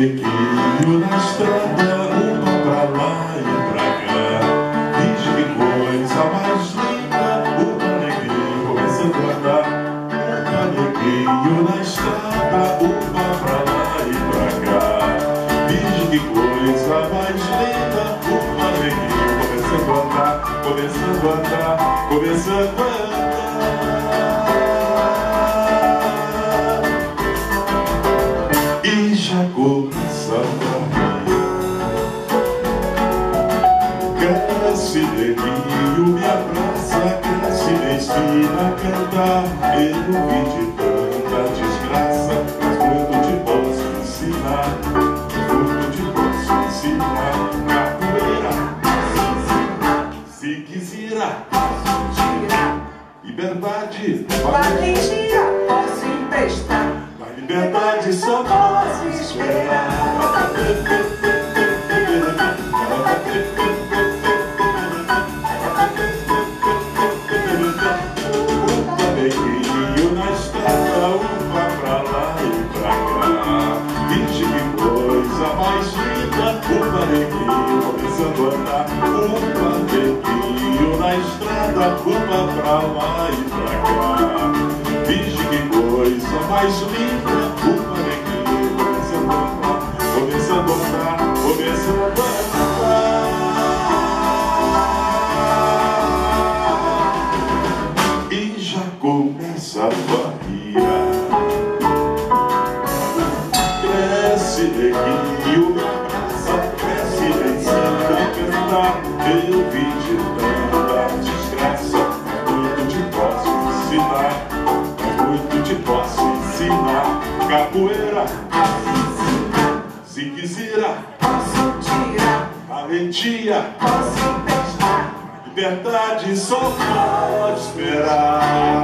Pequeno na estrada, uma pra lá e pra cá. Diz que coisa mais linda, o paneguinho começando a andar. Um paneguinho na estrada, uma pra lá e pra cá. Diz que coisa mais linda, o paneguinho começando a andar, começando a andar, começando a andar. E já começa a rir. Cresce neguinho, me abraça, cresce, me ensina a cantar. Eu não vi de tanta desgraça, mas quando te posso ensinar, quando te posso ensinar, capoeira, se quiser, liberdade, valentia, posso emprestar. Na liberdade só posso esperar. Um paneguinho na estrada, uma pra lá e pra cá. Vixe que coisa mais linda, um paneguinho começando a andar. Um paneguinho na estrada, uma pra lá e pra cá. Vixe que coisa mais linda, o paneguinho começando a andar, começando a andar, começando a andar. E já começa a barriga. Cresce neguinho, me abraça, cresce, me ensina a cantar. Eu vi de tanta desgraça, muito te posso ensinar. Muito te posso ensinar. Capoeira, se quiser, Posso tirar, valentia, posso emprestar. liberdade só pode esperar.